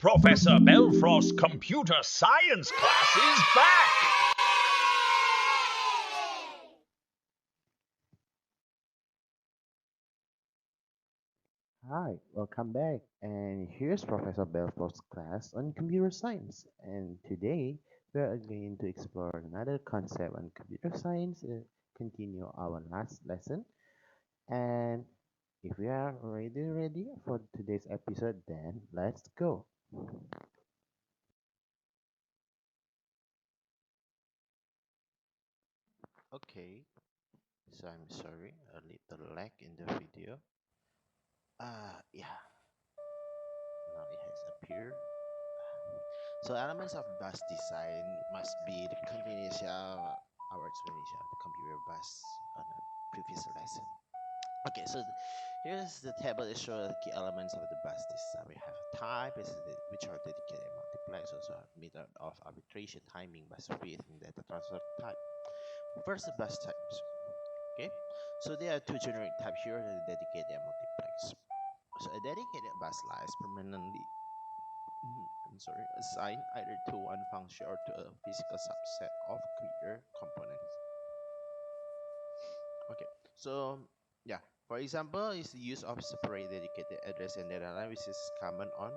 Professor Belfrost's computer science class is back! Hi, welcome back. And here's Professor Belfrost's class on computer science. And today we are going to explore another concept on computer science, continue our last lesson. And if we are already ready for today's episode, then let's go. Okay, so I'm sorry, a little lag in the video. Yeah, now it has appeared. So elements of bus design must be the continuation of our explanation of the computer bus on a previous lesson. Okay, so here's the table that shows the key elements of the bus design. We have type, which are dedicated multiplexers, so method of arbitration, timing, bus width, and data transfer type. First, the bus types. Okay, so there are two generic types here: the dedicated and multiplex. So a dedicated bus lies permanently I'm sorry, assign either to one function or to a physical subset of computer components. Okay, so yeah, for example, is the use of separate dedicated address and data line, which is common on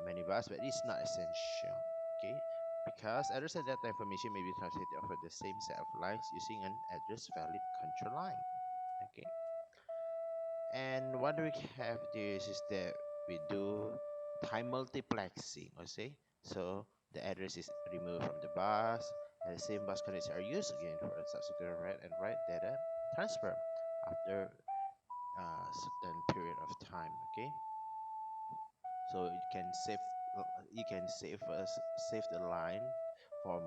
many bus, but it's not essential. Okay, because address and data information may be translated over the same set of lines using an address valid control line. Okay, and what we have this is that we do time multiplexing, or say, so the address is removed from the bus, and the same bus connections are used again for a subsequent read and write data transfer after a certain period of time. Okay, so you can save the line for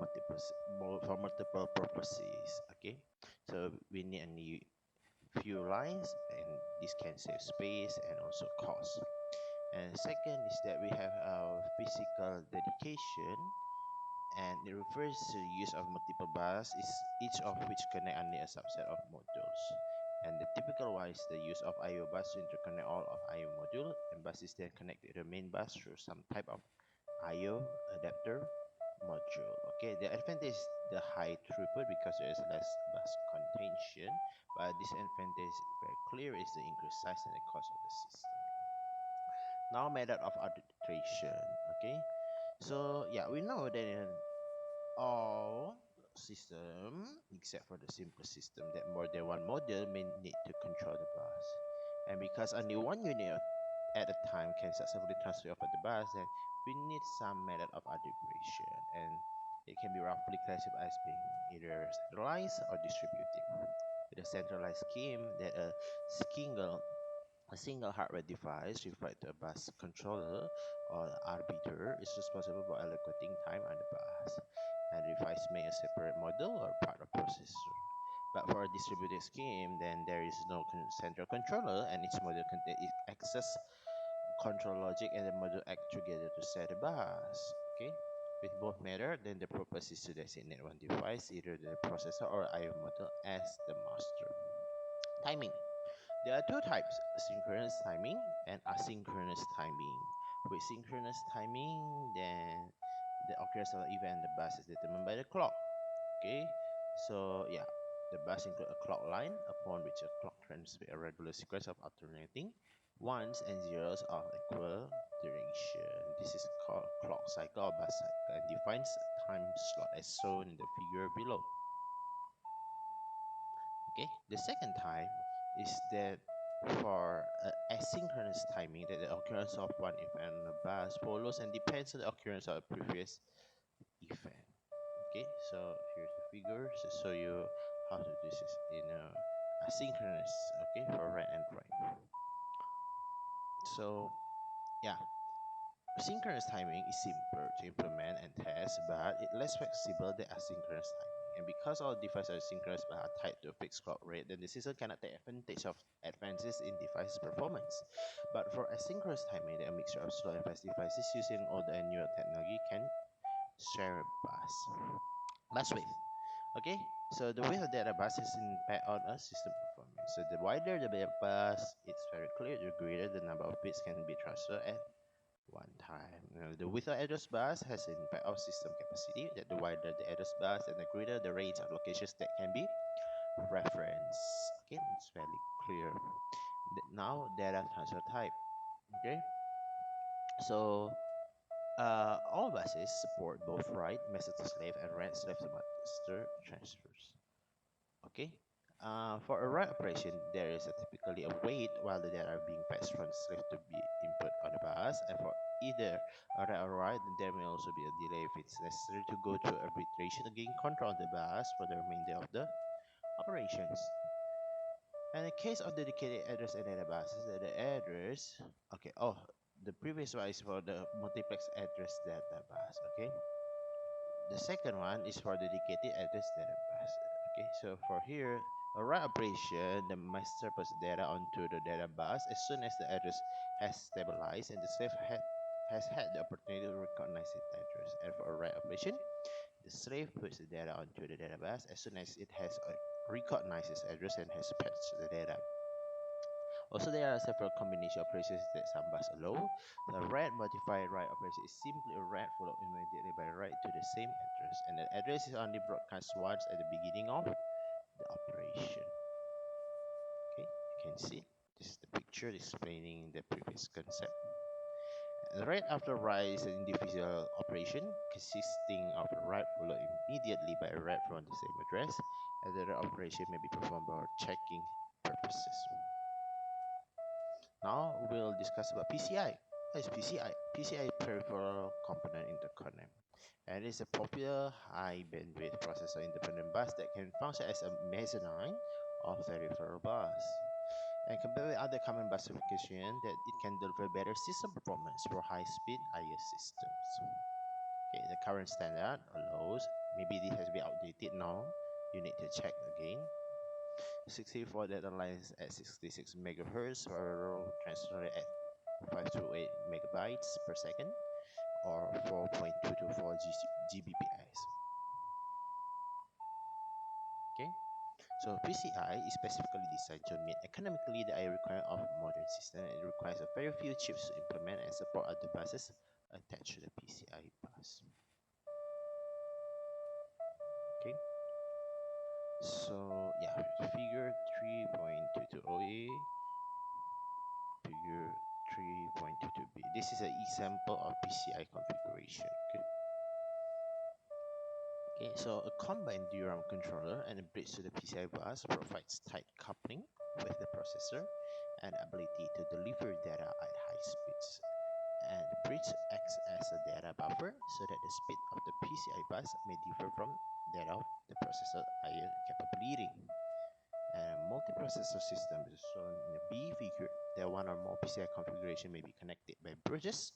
multiple purposes. Okay, so we need a new few lines, and this can save space and also cost. And second is that we have our physical dedication, and it refers to the use of multiple buses, is each of which connect only a subset of modules. And the typical one is the use of I/O bus to interconnect all of I/O module, and bus is then connected to the main bus through some type of I/O adapter module. Okay, the advantage is the high throughput because there is less bus contention, but disadvantage is very clear is the increased size and the cost of the system. Now method of arbitration. Okay, so yeah, we know that in all system except for the simple system that more than one module may need to control the bus, and because only one unit at a time can successfully transfer over the bus, then we need some method of arbitration, and it can be roughly classified as being either centralized or distributed. With a centralized scheme, that a single hardware device referred to a bus controller or arbiter is responsible for allocating time on the bus, and the device may a separate module or part of processor. But for a distributed scheme, then there is no central controller, and each module contains access control logic, and the module act together to set the bus. Okay, with both matter, then the purpose is to designate one device, either the processor or I/O module, as the master. Timing. There are two types: synchronous timing and asynchronous timing. With synchronous timing, then the occurrence of the event in the bus is determined by the clock. Okay, so yeah, the bus include a clock line upon which a clock transmits a regular sequence of alternating ones and zeros of equal duration. This is called clock cycle or bus cycle, and defines a time slot as shown in the figure below. Okay, the second type is that for asynchronous timing, that the occurrence of one event on the bus follows and depends on the occurrence of a previous event. Okay, so here's the figure to show you how to do this in asynchronous. Okay, for read and write. So yeah, synchronous timing is simpler to implement and test, but it's less flexible than asynchronous timing. And because all devices are synchronous but are tied to a fixed clock rate, then the system cannot take advantage of advances in device performance. But for asynchronous timing, a mixture of slow and fast devices using older and newer technology can share a bus width. Okay, so the width of data bus is impact on a system performance. So the wider the data bus, it's very clear, the greater the number of bits can be transferred at one time. The width of address bus has an impact of system capacity. That the wider the address bus and the greater the range of locations that can be referenced. Okay, it's fairly clear. Now data transfer type. Okay, so all buses support both write message to slave and read slave to master transfers. Okay. For a write operation, there is typically a wait while the data are being passed from the slave to be input on the bus, and for either a read or write, there may also be a delay if it's necessary to go through arbitration to gain control of the bus for the remainder of the operations. And in case of dedicated address and data buses, the address, okay, oh, the previous one is for the multiplex address data bus, okay. The second one is for dedicated address data bus. Okay, so for here, a write operation, the master puts data onto the data bus as soon as the address has stabilized and the slave has had the opportunity to recognize its address. And for a write operation, the slave puts the data onto the data bus as soon as it has recognized its address and has patched the data. Also, there are several combination operations that some bus allow. The read modified write operation is simply a read followed immediately by write to the same address, and the address is only broadcast once at the beginning of the operation. Okay, you can see this is the picture explaining the previous concept. And right after write is an individual operation consisting of a write followed immediately by a read from the same address, and the operation may be performed for checking purposes. Now we'll discuss about PCI. What is PCI? PCI is Peripheral Component Interconnect, and it's a popular high bandwidth processor independent bus that can function as a mezzanine of peripheral bus. And compared with other common bus applications, that it can deliver better system performance for high-speed I/O systems. Okay, the current standard allows, maybe this has been outdated now. You need to check again. 64 data lines at 66 megahertz for transfer at 528 megabytes per second or 4.224 Gbps. Okay, so PCI is specifically designed to meet economically the I/O requirement of modern system. It requires a very few chips to implement and support other buses attached to the PCI bus. Okay, so yeah, figure 3.22OA, figure 3.22b. This is an example of PCI configuration. Okay, so a combined DRAM controller and a bridge to the PCI bus provides tight coupling with the processor and ability to deliver data at high speeds. And the bridge acts as a data buffer so that the speed of the PCI bus may differ from that of the processor I/O capability. And a multiprocessor system is shown in the B figure. That one or more PCI configuration may be connected by bridges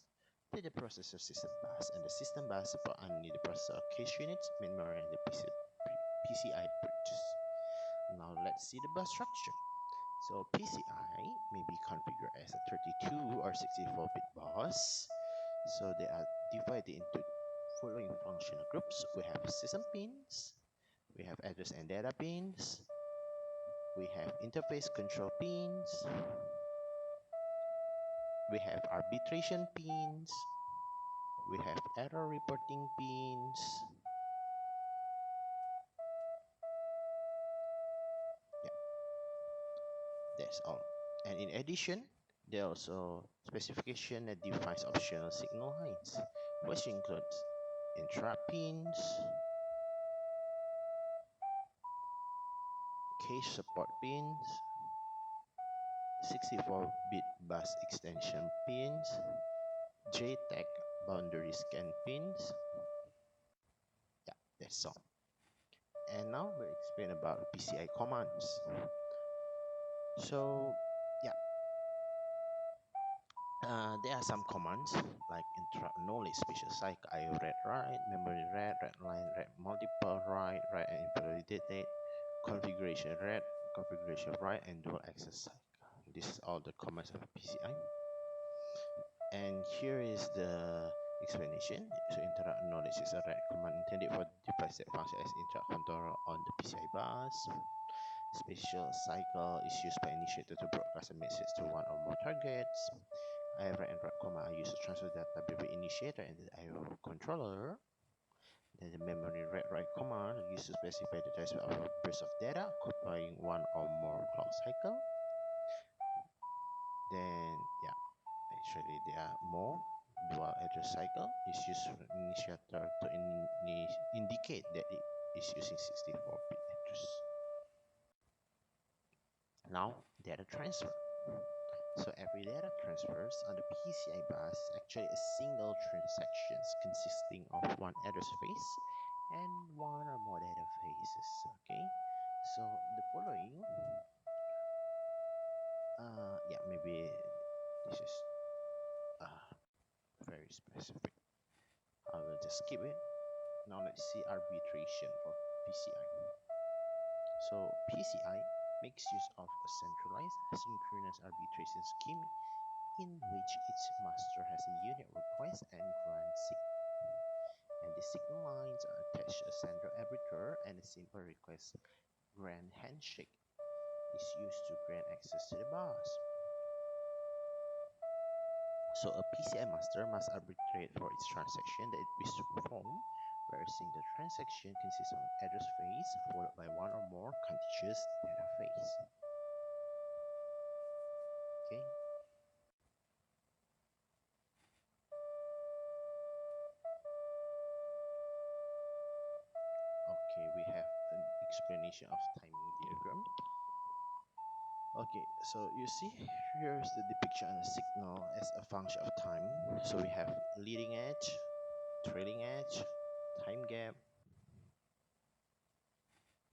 to the processor system bus, and the system bus support only the processor cache units, memory, and the PCI bridges. Now let's see the bus structure. So PCI may be configured as a 32 or 64-bit bus. So they are divided into following functional groups. We have system pins, we have address and data pins, we have interface control pins, we have arbitration pins, we have error reporting pins. Yeah, that's all. And in addition, there are also specification that defines optional signal lines, which includes interrupt pins, cache support pins, 64-bit bus extension pins, JTAG boundary scan pins. Yeah, that's all. And now we'll explain about PCI commands. So yeah, there are some commands like interrupt knowledge, special cycle, IO read write, memory read, read line read multiple write, write and invalidate, configuration read, configuration write, and dual access cycle. This is all the commands of PCI. And here is the explanation. So interrupt knowledge is a read command intended for device that functions as interrupt controller on the PCI bus. Special cycle is used by initiator to broadcast a message to one or more targets. I have write and write comma. I use to transfer data between initiator and the IO controller. Then the memory read write command used to specify the transfer of a burst of data occupying one or more clock cycle. Then yeah, actually there are more. Dual address cycle is used for initiator to indicate that it is using 64-bit address. Now data transfer. So every data transfers on the PCI bus is actually a single transaction consisting of one address space and one or more data phases. Okay, so the following, yeah, maybe this is very specific. I will just skip it. Now let's see arbitration for PCI. So PCI makes use of a centralized asynchronous arbitration scheme in which each master has a unit request and grant signal. And the signal lines are attached to a central arbiter, and a simple request grant handshake is used to grant access to the bus. So a PCI master must arbitrate for each transaction that it wishes to perform, where a single transaction consists of an address phase followed by one or more contiguous data phase. Okay. Okay, we have an explanation of timing diagram. Okay, so you see here's the depiction of the signal as a function of time. So we have leading edge, trailing edge, time gap.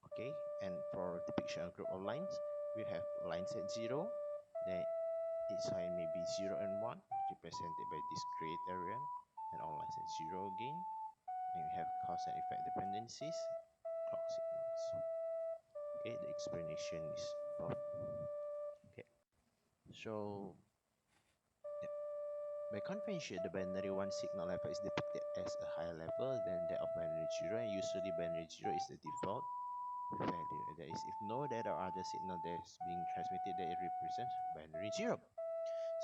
Okay, and for depiction of group of lines, we have lines at 0, then each line may be 0 and 1, represented by this great area, and all lines at 0 again. Then we have cause and effect dependencies, clock signals. Okay, the explanation is above. Okay, so yeah. By convention, the binary 1 signal level is depicted as a higher level than that of binary 0, and usually binary 0 is the default value. That is, if no data or other signal that is being transmitted, that it represents binary 0.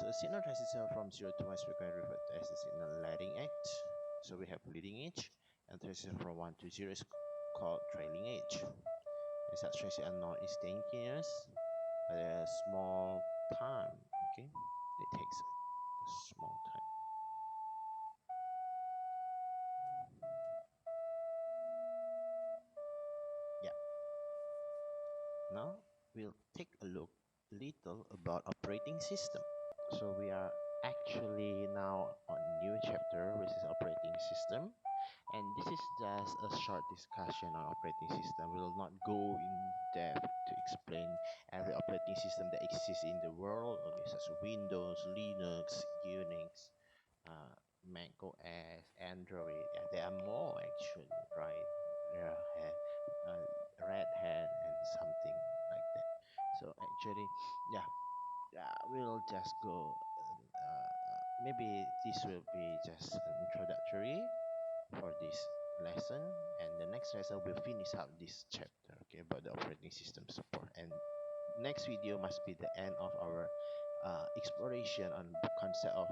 So a signal transition from 0 to 1 is referred to as the signal lagging edge. So we have leading edge, and transition from 1 to 0 is called trailing edge. And such transitions are not instantaneous, but a small time. Okay, it takes a small time. Yeah. Now we'll take a look little about operating system. So we are actually now on new chapter, which is operating system, and this is just a short discussion on operating system. We will not go in depth to explain every operating system that exists in the world, okay, such as Windows, Linux, Unix, Mac OS, Android. Yeah, there are more actually, right? Red Hat and something like that. So actually, yeah, we'll just go. Maybe this will be just an introductory for this lesson, and the next lesson will finish up this chapter, okay, about the operating system support. And next video must be the end of our exploration on the concept of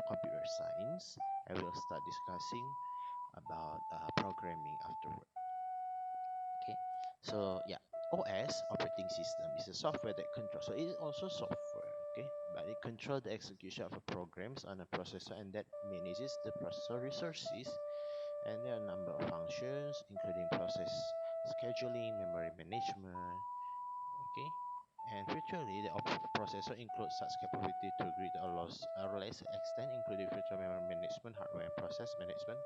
computer science. I will start discussing about programming afterward. Okay, so yeah, OS operating system is a software that controls. So it is also software, okay, but it controls the execution of programs on a processor, and that manages the processor resources. And there are a number of functions, including process scheduling, memory management. Okay, and virtually the processor includes such capability to a greater or less extent, including virtual memory management, hardware and process management.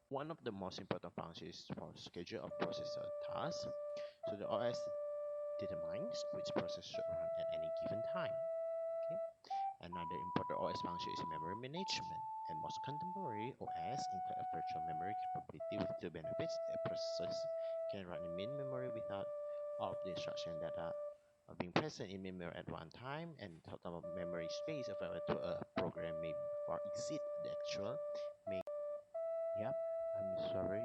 One of the most important functions is for schedule of processor tasks. So the OS determines which process should run at any given time. Okay? Another important OS function is memory management, and most contemporary OS include a virtual memory capability with two benefits. The processors can run in main memory without all of the instruction data being present in memory at one time, and total memory space available to a program may far exceed the actual main. Yep, I'm sorry.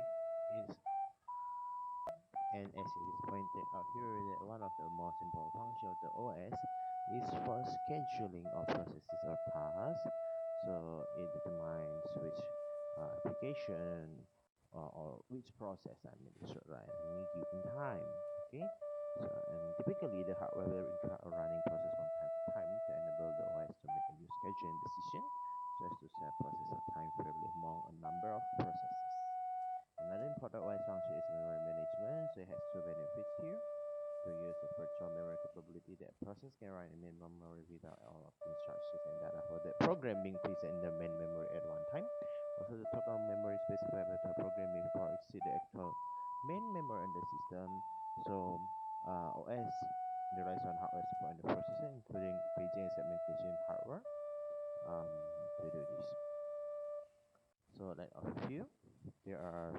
It's, and as it is pointed out here, that one of the most important functions of the OS is for scheduling of processes or tasks. So it determines which application or which process should run at any given time. Okay. So and typically the hardware will interact a running process from time to time to enable the OS to make a new scheduling decision so as to set process of time fairly among a number of processes. Another important OS function is memory management. So it has two benefits here. To use the virtual memory capability, that process can run in main memory without all of the instructions and data for that program being present in the main memory at one time. Also, the total memory specified by the program may far exceed the actual main memory in the system. So, OS relies on hardware support in the processor, including paging and segmentation hardware, to do this. So, like a few, there are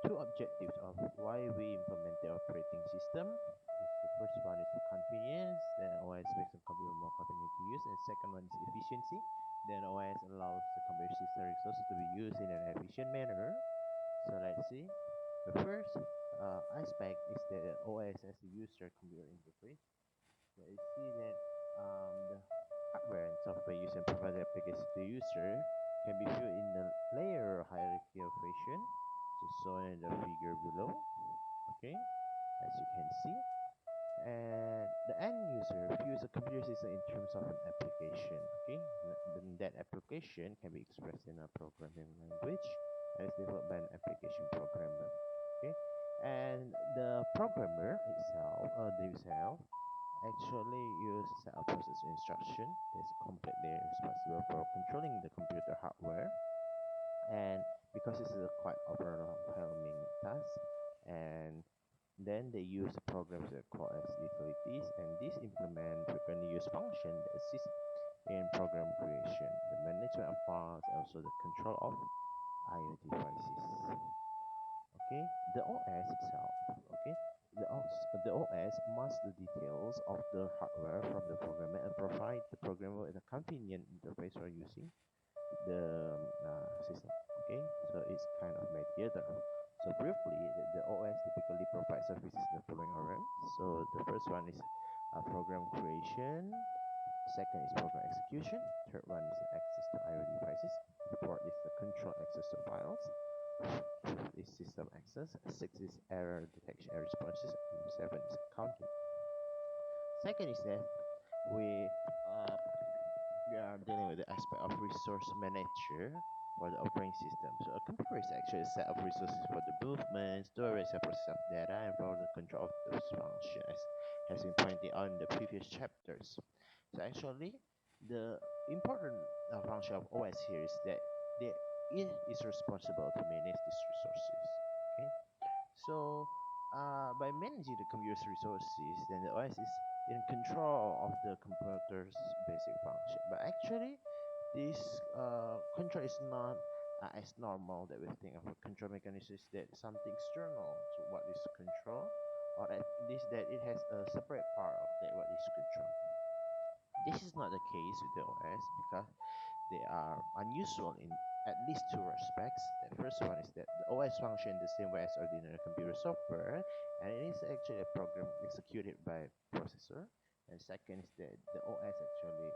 two objectives of why we implement the operating system. The first one is the convenience, then OS makes the computer more convenient to use, and the second one is efficiency. Then OS allows the computer system resources to be used in an efficient manner. So let's see. The first aspect is the OS as a user computer interface. So you see that the hardware and software used and provided application to the user can be viewed in the layer hierarchy of fashion, which is shown in the figure below. Okay, as you can see. And the end user views a computer system in terms of an application. Okay, then that application can be expressed in a programming language and is developed by an application programmer. Okay, and the programmer itself, themselves, actually use a set of process instruction that's completely responsible for controlling the computer hardware. And because this is a quite overwhelming task, and then they use programs that call as utilities, and these implement frequently used function that assist in program creation, the management of files, and also the control of IO devices. Okay, the OS itself. Okay, the OS masks the details of the hardware from the programmer and provide the programmer with a convenient interface for using the system. Okay, so it's kind of mediator. So briefly, the OS typically provides services in the following order. So the first one is program creation. Second is program execution. Third one is access to IO devices. Fourth is the control access to files. Fifth is system access. Six is error detection and responses. And seven is accounting. Second is that we uh, we are dealing with the aspect of resource manager for the operating system. So a computer is actually a set of resources for the movement, storage, and process of data, and for the control of those functions, as has been pointed out in the previous chapters. So actually, the important function of OS here is that it is responsible to manage these resources. Okay, so by managing the computer's resources, then the OS is in control of the computer's basic function. But actually, this control is not as normal that we think of a control mechanism is that something external to what is control, or at least that it has a separate part of that what is control. This is not the case with the OS because they are unusual in at least two respects. The first one is that the OS function the same way as ordinary computer software, and it is actually a program executed by processor. And second is that the OS actually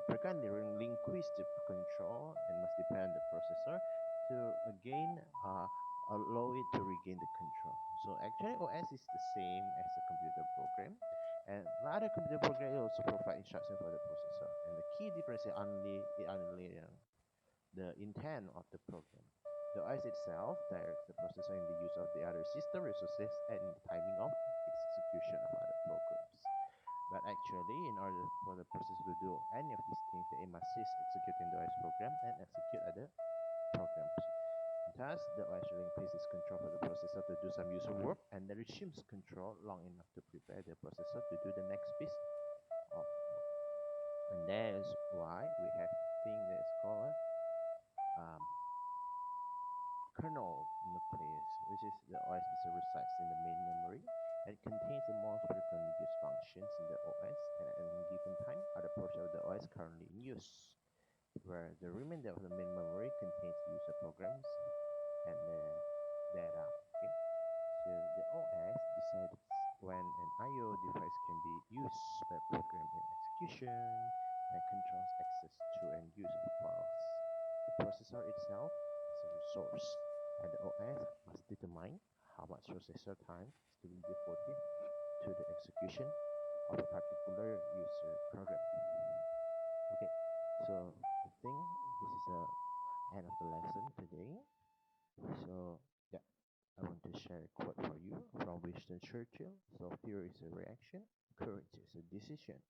frequently relinquish the control and must depend on the processor to again allow it to regain the control. So actually OS is the same as a computer program, and other computer program also provide instruction for the processor. And the key difference is only the intent of the program. The OS itself directs the processor in the use of the other system resources and the timing of its execution of other programs. But actually, in order for the processor to do any of these things, it must cease executing the OS program and execute other programs. Thus, the OS relinquishes control for the processor to do some user work and then resumes control long enough to prepare the processor to do the next piece of work. And that is why we have thing that's called kernel nucleus, which is the OS which resides in the main memory and contains the most frequently used functions in the OS, and at any given time other portion of the OS currently in use, where the remainder of the main memory contains user programs and the data. Okay, so the OS decides when an I/O device can be used by program in execution and controls access to and use of files. The processor itself is a resource, and the OS must determine how much processor time is to be devoted to the execution of a particular user program. Okay, so I think this is the end of the lesson today. So yeah, I want to share a quote for you from Winston Churchill. So fear is a reaction, courage is a decision.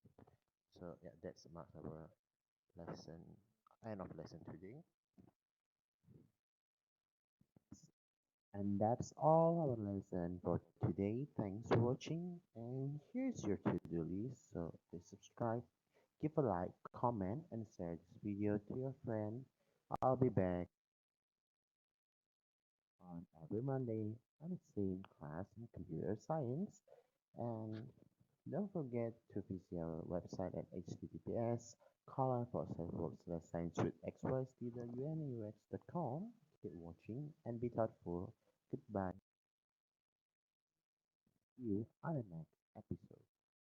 So yeah, that's marks our lesson, end of lesson today. And that's all our lesson for today. Thanks for watching. And here's your to-do list. So please subscribe, give a like, comment, and share this video to your friend. I'll be back on every Monday on the same class in computer science. And don't forget to visit our website at https ://science with xyz.unux.com. Keep watching and be thoughtful. Goodbye. See you on the next episode.